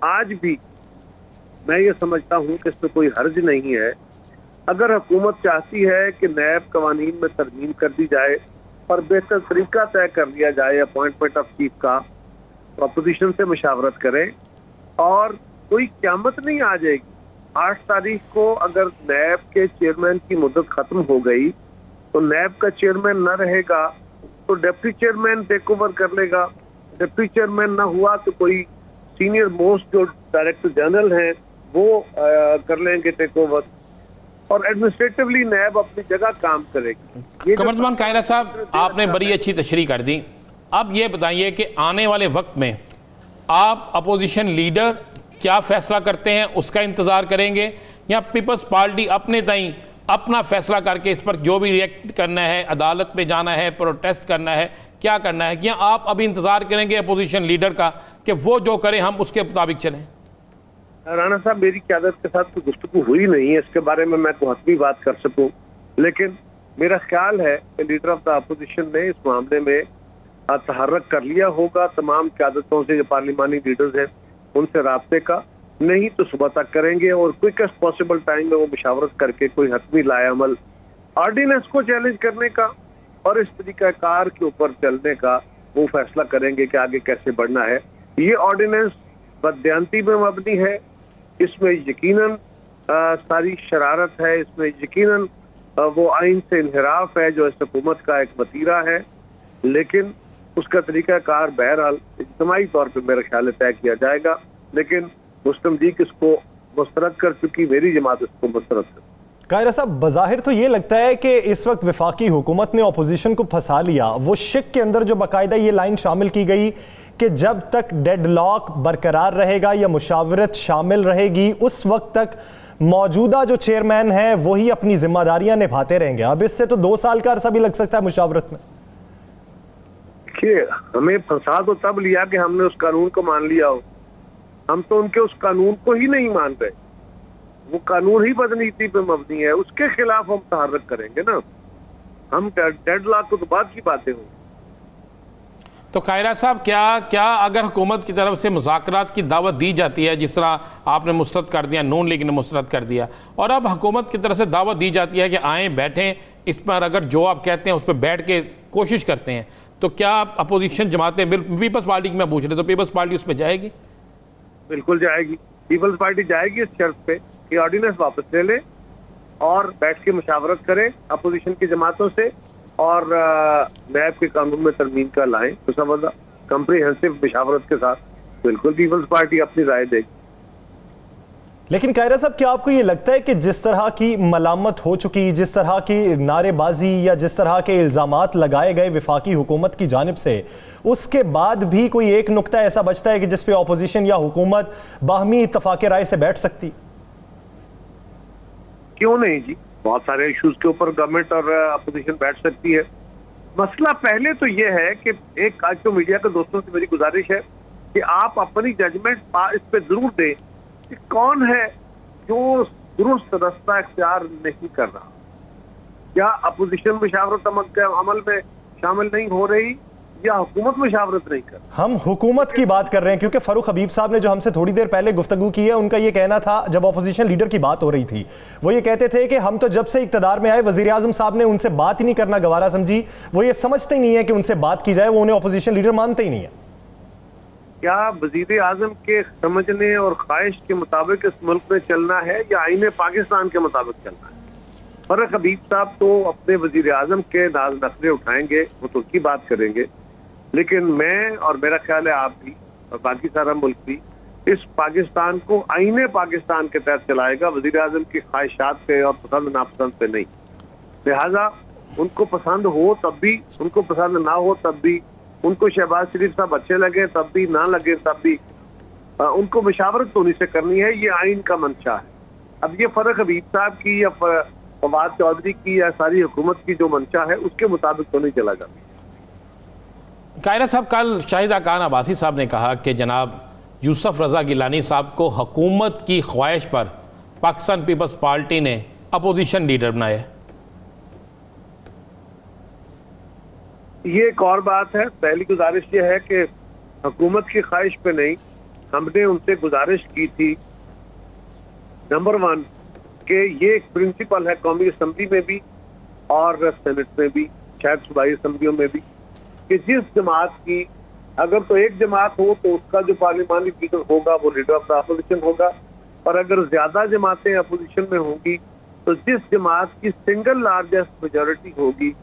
Speaker 6: आज भी मैं ये समझता हूँ कि इसमें कोई हर्ज नहीं है। अगर हुकूमत चाहती है कि नैब कवानीन में तरमीम कर दी जाए और बेहतर तरीका तय कर लिया जाए अपॉइंटमेंट ऑफ चीफ का, तो अपोजिशन से मुशावरत करें और कोई क़यामत नहीं आ जाएगी। 8 तारीख को अगर नैब के चेयरमैन की मुद्दत खत्म हो गई तो नैब का चेयरमैन न रहेगा तो डिप्टी चेयरमैन टेक ओवर कर लेगा। डिप्टी चेयरमैन न हुआ तो कोई सीनियर मोस्ट जो डायरेक्टर जनरल हैं वो कर लेंगे टेक ओवर, और एडमिनिस्ट्रेटिवली नैब अपनी जगह काम करेगी।
Speaker 2: कमरुज़्मान कायरा साहब, आपने बड़ी अच्छी तशरीह कर दी। अब ये बताइए कि आने वाले वक्त में आप अपोजिशन लीडर क्या फैसला करते हैं उसका इंतज़ार करेंगे, या पीपल्स पार्टी अपने ताईं अपना फैसला करके इस पर जो भी रिएक्ट करना है, अदालत पे जाना है, प्रोटेस्ट करना है, क्या करना है, क्या आप अभी इंतज़ार करेंगे अपोजिशन लीडर का कि वो जो करें हम उसके मुताबिक चलें?
Speaker 6: राणा साहब, मेरी क़यादत के साथ कोई गुफ्तगू हुई नहीं है इसके बारे में मैं तो हतमी बात कर सकूं, लेकिन मेरा ख्याल है कि लीडर ऑफ द अपोजिशन ने इस मामले में तहर्रक कर लिया होगा। तमाम क़यादतों से जो पार्लिमानी लीडर्स हैं उनसे राब्ते का, नहीं तो सुबह तक करेंगे और क्विकेस्ट पॉसिबल टाइम में वो मुशावरत करके कोई हतमी लाएअमल ऑर्डिनेंस को चैलेंज करने का और इस तरीक़ाकार के ऊपर चलने का वो फैसला करेंगे कि आगे कैसे बढ़ना है। ये ऑर्डिनेंस बददियानती में मबनी है, इसमें यकीनन सारी शरारत है, इसमें यकीनन वो आइन से इन्हिराफ है जो इस हुकूमत का एक वतीरा है, लेकिन उसका तरीक़ाकार बहरहाल इज्तिमाई तौर पर मेरा ख्याल तय किया जाएगा। लेकिन मुस्लिम लीग इसको मुस्तरद कर चुकी, मेरी जमात इसको मुस्तरद कर।
Speaker 1: कायरा साहब, बज़ाहिर तो ये लगता है कि इस वक्त वफाकी हुकूमत ने अपोजिशन को फंसा लिया। वो शिक के अंदर जो बाकायदा ये लाइन शामिल की गई कि जब तक डेडलॉक बरकरार रहेगा या मुशावरत शामिल रहेगी उस वक्त तक मौजूदा जो चेयरमैन है वही अपनी जिम्मेदारियां निभाते रहेंगे। अब इससे तो 2 साल का अरसा भी लग सकता है मुशावरत में।
Speaker 6: देखिए, हमें फंसा तो तब लिया कि हमने उस कानून को मान लिया हो। हम तो उनके उस कानून को ही नहीं मान रहे, वो कानून ही बदनीति पे मबनी है, उसके खिलाफ हम तहर्रक करेंगे ना। हम डेडलॉक को तो बाद की बातें हों।
Speaker 2: तो कायरा साहब, क्या अगर हुकूमत की तरफ से मुज़ाकरात की दावत दी जाती है, जिस तरह आपने मुस्तरद कर दिया, नून लीग ने मुस्तरद कर दिया, और अब हुकूमत की तरफ से दावत दी जाती है कि आएँ बैठें इस पर, अगर जो आप कहते हैं उस पर बैठ के कोशिश करते हैं, तो क्या अपोजिशन जमातें, पीपल्स पार्टी की मैं पूछ रहे, तो पीपल्स पार्टी उस पर जाएगी?
Speaker 6: बिल्कुल जाएगी, पीपल्स पार्टी जाएगी इस शर्त पे कि ऑर्डिनेंस वापस ले ले और बैठ के मुशावरत करें अपोजिशन की जमातों से और नैब के कानून में तरमीम का लाएं, तो समझ कम्प्रीहेंसिव मुशावरत के साथ बिल्कुल पीपल्स पार्टी अपनी राय देगी।
Speaker 1: लेकिन कायरा साहब, क्या आपको ये लगता है कि जिस तरह की मलामत हो चुकी, जिस तरह की नारेबाजी या जिस तरह के इल्ज़ामात लगाए गए वफाकी हुकूमत की जानिब से, उसके बाद भी कोई एक नुक्ता ऐसा बचता है कि जिस पे अपोजिशन या हुकूमत बाहमी इत्तफाक राय से बैठ सकती?
Speaker 6: क्यों नहीं जी, बहुत सारे इश्यूज के ऊपर गवर्नमेंट और अपोजिशन बैठ सकती है। मसला पहले तो ये है कि एक आज तो मीडिया के दोस्तों से मेरी गुजारिश है कि आप अपनी जजमेंट इस पे जरूर दें कि कौन है जो दुरुस्त रास्ता इख्तियार नहीं कर रहा। क्या अपोजिशन मुशावरत अमल में शामिल नहीं हो रही या हुकूमत मुशावरत नहीं कर?
Speaker 1: हम हुकूमत की बात कर रहे हैं, क्योंकि फारूक हबीब साहब ने जो हमसे थोड़ी देर पहले गुफ्तगू की है, उनका ये कहना था, जब अपोजिशन लीडर की बात हो रही थी, वो ये कहते थे कि हम तो जब से इक्तदार में आए वजीर आजम साहब ने उनसे बात ही नहीं करना गवारा समझी, वो ये समझते ही नहीं है कि उनसे बात की जाए, वो उन्हें अपोजिशन लीडर मानते ही नहीं है।
Speaker 6: क्या वजीर आजम के समझने और ख्वाहिश के मुताबिक इस मुल्क में चलना है या आईने पाकिस्तान के मुताबिक चलना है? फारूक हबीब साहब तो अपने वजीर आजम के नाज नखरे उठाएंगे, वो तो उसकी बात करेंगे, लेकिन मैं और मेरा ख्याल है आप भी और बाकी सारा मुल्क भी इस पाकिस्तान को आईने पाकिस्तान के तहत चलाएगा, वजीर आजम की ख्वाहिशात पे और पसंद नापसंद पे नहीं। लिहाजा उनको पसंद हो तब भी, उनको पसंद ना हो तब भी, उनको शहबाज शरीफ साहब अच्छे लगे तब भी, ना लगे तब भी, उनको मुशावरत तो उन्हीं से करनी है। ये आइन का मंशा है। अब ये फारूक हबीब साहब की या फवाद चौधरी की या सारी हुकूमत की जो मंशा है उसके मुताबिक तो नहीं चला जाता।
Speaker 2: कायरा साहब, कल शाहिदा खान अब्बासी साहब ने कहा कि जनाब यूसुफ रज़ा गिलानी साहब को हुकूमत की ख्वाहिश पर पाकिस्तान पीपल्स पार्टी ने अपोजिशन लीडर बनाया।
Speaker 6: ये एक और बात है। पहली गुजारिश ये है कि हुकूमत की ख्वाहिश पे नहीं, हमने उनसे गुजारिश की थी नंबर 1 कि ये एक प्रिंसिपल है कौमी असम्बली में भी और सेनेट में भी, शायद सूबाई असम्बलियों में भी, कि जिस जमात की अगर तो एक जमात हो तो उसका जो पार्लिमानी लीडर होगा वो लीडर ऑफ द अपोजिशन होगा, और अगर ज्यादा जमातें अपोजिशन में होंगी तो जिस जमात की सिंगल लार्जेस्ट मेजोरिटी होगी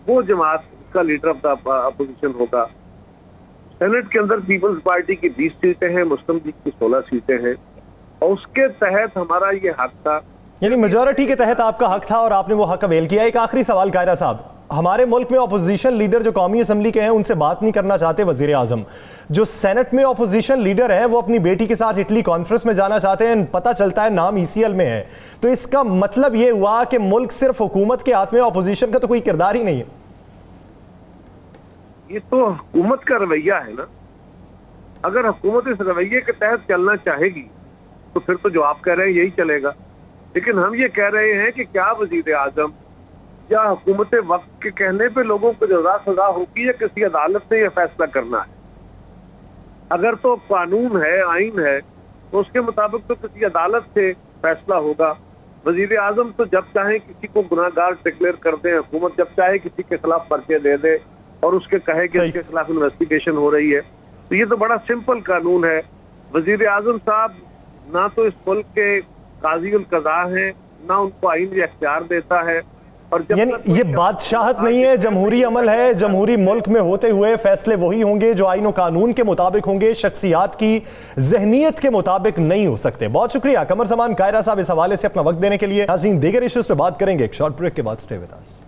Speaker 6: वो जमात का लीडर ऑफ द अपोजिशन होगा। सेनेट के अंदर पीपल्स पार्टी की 20 सीटें हैं, मुस्लिम लीग की 16 सीटें हैं, और उसके तहत हमारा ये हक था,
Speaker 1: यानी मेजॉरिटी के तहत आपका हक था और आपने वो हक अवेल किया। एक आखिरी सवाल कायरा साहब, हमारे मुल्क में अपोजिशन लीडर जो कौमी असम्बली के हैं उनसे बात नहीं करना चाहते वजीर आजम, जो सेनेट में अपोजिशन लीडर हैं वो अपनी बेटी के साथ इटली कॉन्फ्रेंस में जाना चाहते हैं, पता चलता है नाम ECL में है, तो इसका मतलब ये हुआ कि मुल्क सिर्फ हुकूमत के हाथ में, अपोजिशन का तो कोई किरदार ही नहीं है।
Speaker 6: ये तो हुकूमत का रवैया है ना। अगर हुकूमत इस रवैये के तहत चलना चाहेगी तो फिर तो जो आप कह रहे हैं यही चलेगा, लेकिन हम ये कह रहे हैं कि क्या वजीर आजम या हुकूमत वक्त के कहने पे लोगों को सजा होगी या किसी अदालत ने यह फैसला करना है? अगर तो कानून है, आइन है, तो उसके मुताबिक तो किसी अदालत से फैसला होगा। वजीर आजम तो जब चाहे किसी को गुनाहगार डिक्लेयर कर दे, हुकूमत जब चाहे किसी के खिलाफ पर्चे दे दे और उसके कहे कि इसके खिलाफ इन्वेस्टिगेशन हो रही है, तो ये तो बड़ा सिंपल कानून है। वजीर आजम साहब ना तो इस मुल्क के काजी उल कज़ा हैं, ना उनको आइन ये अख्तियार देता है, और
Speaker 1: यानी ये बादशाहत नहीं है, जमहूरी अमल है। जमहूरी मुल्क में होते हुए फैसले वही होंगे जो आइन और कानून के मुताबिक होंगे, शख्सियात की जहनीत के मुताबिक नहीं हो सकते। बहुत शुक्रिया कमर जमान कायरा साहब इस हवाले से अपना वक्त देने के लिए। नाज़रीन, दीगर इश्यूज पे बात करेंगे एक शॉर्ट ब्रेक के बाद। Stay with us.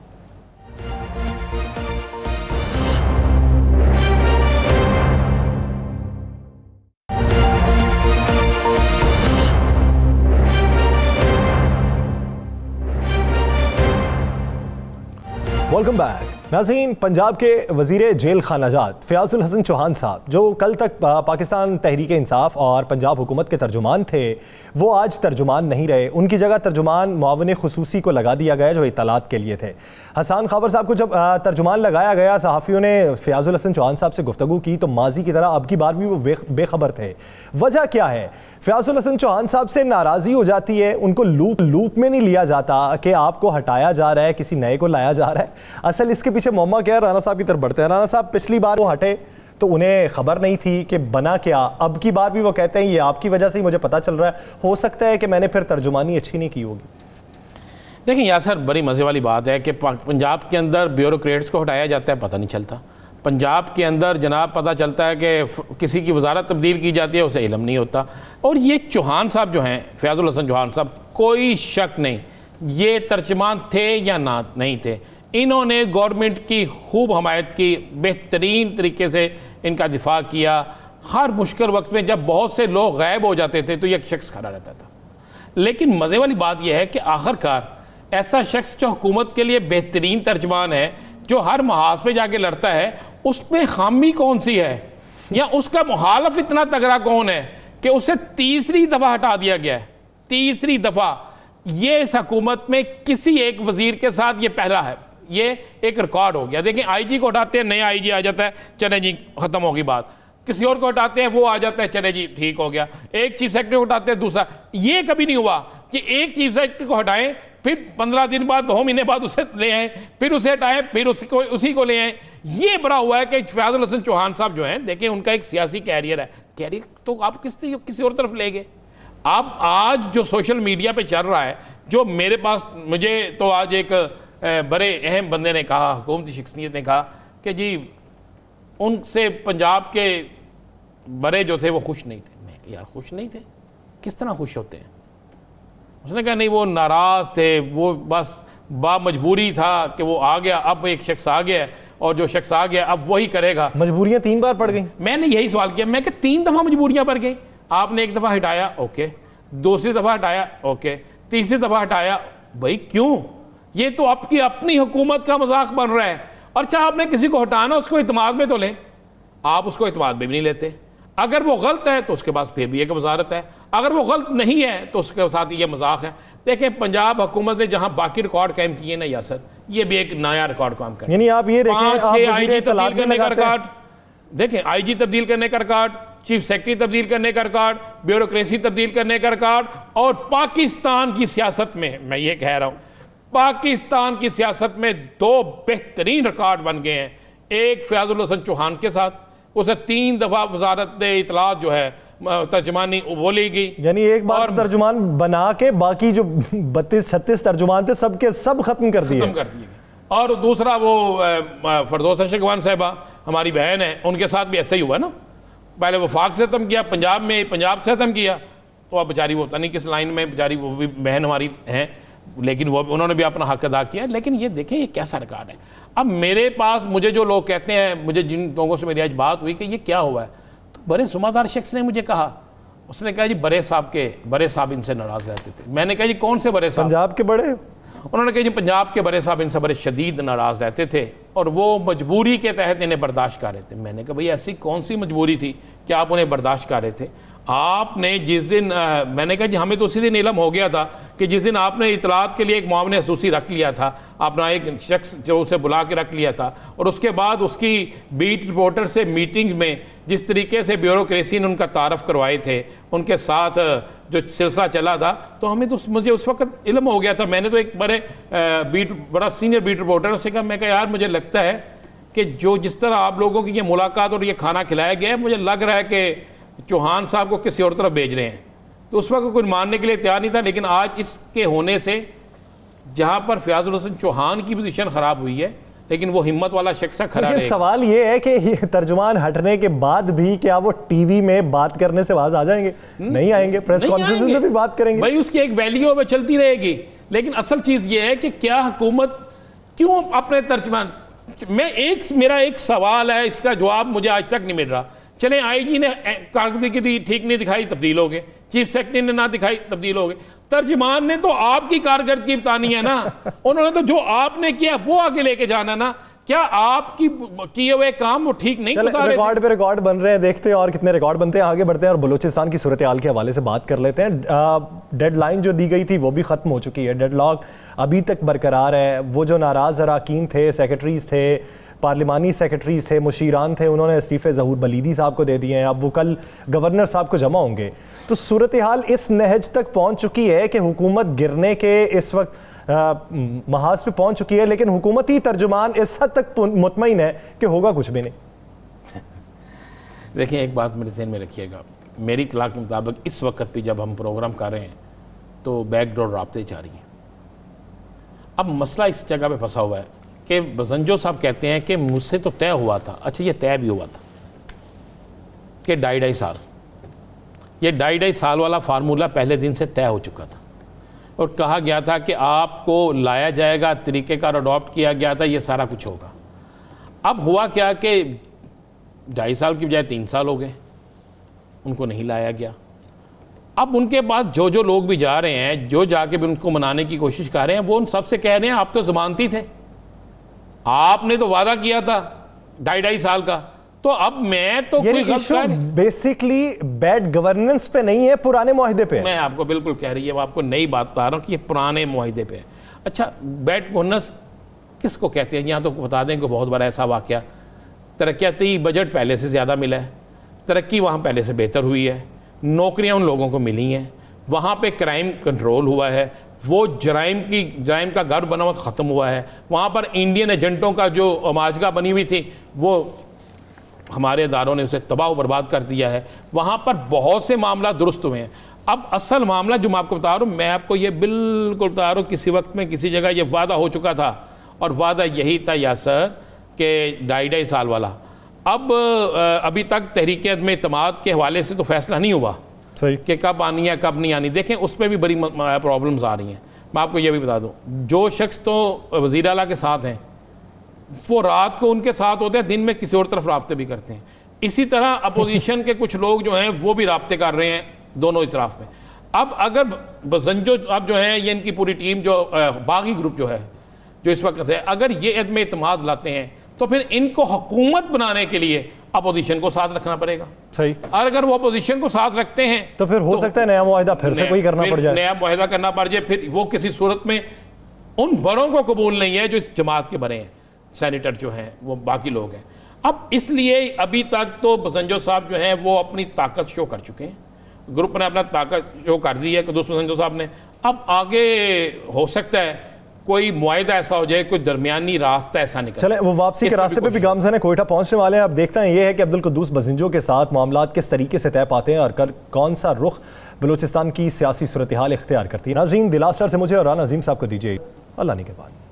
Speaker 1: Welcome back. नाज़रीन, पंजाब के वज़ीर जेल खानाजात फ़याज़ुल हसन चौहान साहब, जो कल तक पाकिस्तान तहरीक इंसाफ और पंजाब हुकूमत के तर्जुमान थे, वो आज तर्जुमान नहीं रहे। उनकी जगह तर्जुमान मुआविन खुसूसी को लगा दिया गया जो इत्तलात के लिए थे। हसन खाबर साहब को जब तर्जुमान लगाया गया, सहाफ़ियों ने फ़याज़ुल हसन चौहान साहब से गुफ्तगू की तो माजी की तरह अब की बार भी वो बेखबर थे। वजह क्या है? फ़याज़ुल हसन चौहान साहब से नाराज़ी हो जाती है, उनको लूप में नहीं लिया जाता कि आपको हटाया जा रहा है, किसी नए को लाया जा रहा है। असल इसके पीछे मौमा क्या है? राना साहब की तरफ बढ़ते हैं। राना साहब, पिछली बार वो हटे तो उन्हें खबर नहीं थी कि बना क्या, अब की बार भी वो कहते हैं ये आपकी वजह से ही मुझे पता चल रहा है, हो सकता है कि मैंने फिर तर्जुमानी अच्छी नहीं की होगी।
Speaker 2: देखिए यासर, बड़ी मज़े वाली बात है कि पंजाब के अंदर ब्यूरोक्रेट्स को हटाया जाता है, पता नहीं चलता। पंजाब के अंदर जनाब पता चलता है कि किसी की वजारत तब्दील की जाती है, उसे इल्म नहीं होता। और ये चौहान साहब जो हैं, फयाजुल हसन चौहान साहब, कोई शक नहीं ये तर्जमान थे या ना नहीं थे, इन्होंने गवर्नमेंट की खूब हमायत की, बेहतरीन तरीके से इनका दिफा किया। हर मुश्किल वक्त में जब बहुत से लोग गायब हो जाते थे तो एक शख्स खड़ा रहता था। लेकिन मज़े वाली बात यह है कि आखिरकार ऐसा शख्स जो हुकूमत के लिए बेहतरीन तर्जमान है, जो हर महाज पे जाके लड़ता है, उसमें खामी कौन सी है या उसका मुखालफ इतना तगड़ा कौन है कि उसे तीसरी दफ़ा हटा दिया गया है। तीसरी दफ़ा ये इस हुकूमत में किसी एक वजीर के साथ ये पहला है, ये एक रिकॉर्ड हो गया। देखें आईजी को हटाते हैं, नया आईजी आ जाता है, चले जी ख़त्म होगी बात। किसी और को हटाते हैं, वो आ जाता है, चले जी ठीक हो गया। एक चीफ सेक्रेटरी को हटाते हैं, दूसरा। ये कभी नहीं हुआ कि एक चीफ सेक्रेटरी को हटाएं, फिर 15 दिन बाद 2 महीने बाद उसे ले आए, फिर उसे हटाएं, फिर उसी को ले आए। ये बड़ा हुआ है कि फयाजुल हसन चौहान साहब जो हैं, देखें उनका एक सियासी कैरियर है। कैरियर तो आप किसी और तरफ ले गए। आप आज जो सोशल मीडिया पे चल रहा है, जो मेरे पास, मुझे तो आज एक बड़े अहम बंदे ने कहा, हुकूमती शख्सियत ने कहा कि जी उनसे पंजाब के बड़े जो थे वो खुश नहीं थे। मैं यार खुश नहीं थे, किस तरह खुश होते हैं? उसने कहा नहीं वो नाराज़ थे, वो बस मजबूरी था कि वो आ गया, अब एक शख्स आ गया और जो शख्स आ गया अब वही करेगा।
Speaker 1: मजबूरियां 3 बार पड़ गई।
Speaker 2: मैंने यही सवाल किया, मैं कि 3 दफ़ा मजबूरियां पड़ गई। आपने एक दफ़ा हटाया, ओके, दूसरी दफ़ा हटाया, ओके, तीसरी दफ़ा हटाया, भाई क्यों? ये तो आपकी अपनी हुकूमत का मजाक बन रहा है। और चाहे आपने किसी को हटाना, उसको इत्माद में तो लें, आप उसको इत्माद में भी नहीं लेते। अगर वो गलत है तो उसके पास फिर भी एक वजारत है, अगर वो गलत नहीं है तो उसके साथ ये मजाक है। देखें पंजाब हुकूमत ने जहां बाकी रिकॉर्ड कायम किए ना यासर, ये भी एक नया रिकॉर्ड काम कर,
Speaker 1: यानी आप ये देखें,
Speaker 2: 5-6 आईजी तब्दील करने का रिकॉर्ड देखें, आईजी तब्दील करने का रिकॉर्ड, चीफ सेक्रेटरी तब्दील करने का रिकॉर्ड, ब्यूरोक्रेसी तब्दील करने का रिकॉर्ड। और पाकिस्तान की सियासत में मैं ये कह रहा हूँ, पाकिस्तान की सियासत में 2 बेहतरीन रिकॉर्ड बन गए हैं। एक फयाजुल हसन चौहान के साथ, उसे 3 दफ़ा वजारत इतलात जो है तर्जुमानी वो ली गई,
Speaker 1: यानी एक बार तर्जुमान बना के बाकी जो 32-36 तर्जुमान थे सबके सब खत्म कर दिए
Speaker 2: गए। और दूसरा वो फरदौस अशरगवान साहिबा हमारी बहन है, उनके साथ भी ऐसा ही हुआ ना। पहले वफाक से ख़त्म किया, पंजाब से ख़त्म किया, तो अब बेचारी वो पता नहीं किस लाइन में बेचारी, वो भी बहन हमारी हैं, लेकिन वो उन्होंने भी अपना हक अदा किया। लेकिन ये देखें ये कैसा रिकॉर्ड है। अब मेरे पास मुझे जो लोग कहते हैं, मुझे जिन लोगों से मेरी आज बात हुई कि ये क्या हुआ है, तो बड़े जुम्मेदार शख्स ने मुझे कहा, उसने कहा जी बड़े साहब इनसे नाराज़ रहते थे। मैंने कहा जी कौन से बड़े साहब?
Speaker 1: पंजाब के बड़े।
Speaker 2: उन्होंने कहा जी पंजाब के बड़े साहब इनसे बड़े शदीद नाराज़ रहते थे और वो मजबूरी के तहत इन्हें बर्दाश्त कर रहे थे। मैंने कहा भाई ऐसी कौन सी मजबूरी थी कि आप उन्हें बर्दाश्त कर रहे थे? आपने जिस दिन मैंने कहा जी हमें तो उसी दिन इल्म हो गया था कि जिस दिन आपने इतलात के लिए एक मामले खसूसी रख लिया था, अपना एक शख्स जो उसे बुला के रख लिया था, और उसके बाद उसकी बीट रिपोर्टर से मीटिंग में जिस तरीके से ब्यूरोक्रेसी ने उनका तारफ़ करवाए थे, उनके साथ जो सिलसिला चला था, तो हमें तो मुझे उस वक्त इल्म हो गया था। मैंने तो एक बड़ा सीनियर बीट रिपोर्टर उससे कहा, मैं कहा यार मुझे लगता है कि जो जिस तरह आप लोगों की ये मुलाकात और ये खाना खिलाया गया है, मुझे लग रहा है कि चौहान साहब को किसी और तरफ भेज रहे हैं। तो उस वक्त कोई मानने के लिए तैयार नहीं था। लेकिन आज इसके होने से जहां पर फयाजुल हसन चौहान की पोजीशन खराब हुई है, लेकिन वो हिम्मत वाला शख्स खड़ा है।
Speaker 1: सवाल ये है कि ये तर्जुमान हटने के बाद भी क्या वो टीवी में बात करने से बाज आ जाएंगे? नहीं आएंगे, प्रेस कॉन्फ्रेंस में भी बात करेंगे
Speaker 2: भाई, उसकी एक वैल्यू में चलती रहेगी। लेकिन असल चीज ये है कि क्या हुकूमत क्यों अपने तर्जुमान, मेरा एक सवाल है, इसका जवाब मुझे आज तक नहीं मिल रहा। चले आईजी ने कारकर्दगी ठीक नहीं दिखाई, तब्दील हो गए, चीफ सेक्रेटरी ने ना दिखाई, तब्दील हो गए, तर्जुमान ने तो आपकी कारकर्दगी बतानी है ना। उन्होंने तो जो आपने किया वो आगे लेके जाना ना। क्या आपकी किए हुए काम वो ठीक नहीं बता रहे?
Speaker 1: रिकॉर्ड पे रिकॉर्ड बन रहे हैं, देखते हैं और कितने रिकॉर्ड बनते हैं। आगे बढ़ते हैं और बलूचिस्तान की सूरत हाल के हवाले से बात कर लेते हैं। डेडलाइन जो दी गई थी वो भी ख़त्म हो चुकी है, डेडलॉक अभी तक बरकरार है। वो जो नाराज़ अरकान थे, सेक्रेटरीज थे, पार्लिमानी सेक्रेटरीज थे, मुशीरान थे, उन्होंने इस्तीफ़े ज़हूर बलीदी साहब को दे दिए हैं। अब वो कल गवर्नर साहब को जमा होंगे। तो सूरत हाल इस नहज तक पहुँच चुकी है कि हुकूमत गिरने के इस वक्त महाज पे पहुंच चुकी है, लेकिन हुकूमती तर्जुमान इस हद तक मुतमईन है कि होगा कुछ भी नहीं।
Speaker 2: देखिए एक बात मेरे ज़हन में रखिएगा, मेरी इत्तला के मुताबिक इस वक्त भी जब हम प्रोग्राम कर रहे हैं तो बैकडोर राब्ते जारी हैं। अब मसला इस जगह पे फंसा हुआ है कि बसंजो साहब कहते हैं कि मुझसे तो तय हुआ था। अच्छा, ये तय भी हुआ था कि 2.5 साल, ये 2.5 साल वाला फार्मूला पहले दिन से तय हो चुका था और कहा गया था कि आपको लाया जाएगा, तरीक़ेकार अडॉप्ट किया गया था, ये सारा कुछ होगा। अब हुआ क्या कि 2.5 साल की बजाय 3 साल हो गए, उनको नहीं लाया गया। अब उनके पास जो जो लोग भी जा रहे हैं, जो जाके भी उनको मनाने की कोशिश कर रहे हैं, वो उन सबसे कह रहे हैं आप तो ज़मानती थे, आपने तो वादा किया था 2.5 साल का, तो अब मैं तो कोई गलत
Speaker 1: बेसिकली बैड गवर्नेंस पे नहीं है, पुराने मुआहदे पे है।
Speaker 2: मैं आपको बिल्कुल कह रही है, मैं आपको नई बात बता रहा हूँ कि ये पुराने मुआहदे पे है। अच्छा, बैड गवर्नेंस किसको कहते हैं? यहाँ तो बता दें कि बहुत बड़ा ऐसा वाक़या, तरक्याती बजट पहले से ज़्यादा मिला है, तरक्की वहाँ पहले से बेहतर हुई है, नौकरियाँ उन लोगों को मिली हैं, वहाँ पे क्राइम कंट्रोल हुआ है, वो जराइम का घर बना हुआ ख़त्म हुआ है, वहाँ पर इंडियन एजेंटों का जो अमाजगा बनी हुई थी वो हमारे इदारों ने उसे तबाह बर्बाद कर दिया है, वहाँ पर बहुत से मामला दुरुस्त हुए हैं। अब असल मामला जो मैं आपको बता रहा हूँ, मैं आपको ये बिल्कुल बता रहा हूँ, किसी वक्त में किसी जगह ये वादा हो चुका था और वादा यही था यासर कि 2.5 साल वाला। अब अभी तक तहरीक अदम एतमाद के हवाले से तो फैसला नहीं हुआ
Speaker 1: सही
Speaker 2: कि कब आनी है कब नहीं आनी। देखें, उस पर भी बड़ी प्रॉब्लम्स आ रही हैं। मैं आपको ये भी बता दूं, जो शख्स तो वज़ीर आला के साथ हैं वो रात को उनके साथ होते हैं, दिन में किसी और तरफ राब्ते भी करते हैं। इसी तरह अपोजिशन के कुछ लोग जो हैं वो भी राब्ते कर रहे हैं दोनों इतराफ़ में। अब अगर बसंजो अब जो है ये इनकी पूरी टीम जो बागी ग्रुप जो है जो इस वक्त है, अगर ये अदम एतमाद लाते हैं तो फिर इनको हुकूमत बनाने के लिए अपोजिशन को साथ रखना पड़ेगा।
Speaker 1: सही।
Speaker 2: और अगर वो अपोजिशन को साथ रखते हैं
Speaker 1: तो फिर हो सकता है नया मुआहिदा फिर से कोई करना पड़ जाए,
Speaker 2: नया मुआहिदा करना पड़ जाए। फिर वो किसी सूरत में उन बड़ों को कबूल नहीं है जो इस जमात के बड़े हैं, सेनेटर जो हैं वो बाकी लोग हैं। अब इसलिए अभी तक तो बसंजो साहब जो हैं वो अपनी ताकत शो कर चुके हैं, ग्रुप ने अपना ताकत शो कर दी है कि दोस्त बसंजो साहब ने। अब आगे हो सकता है कोई मुआहिदा ऐसा हो जाए, कोई दरमियानी रास्ता ऐसा निकले।
Speaker 1: चले, वो वापसी के रास्ते पे भी गामज़न है, कोयटा पहुंचने वाले हैं। अब देखते हैं ये है कि अब्दुल कुद्दूस बसंजो के साथ मामलात किस तरीके से तय पाते हैं और कौन सा रुख बलूचिस्तान की सियासी सूरत हाल इख्तियार करती है। नाज़रीन, दिलासर से मुझे और राना अजीम साहब को दीजिए अल्लाह ने के बाद।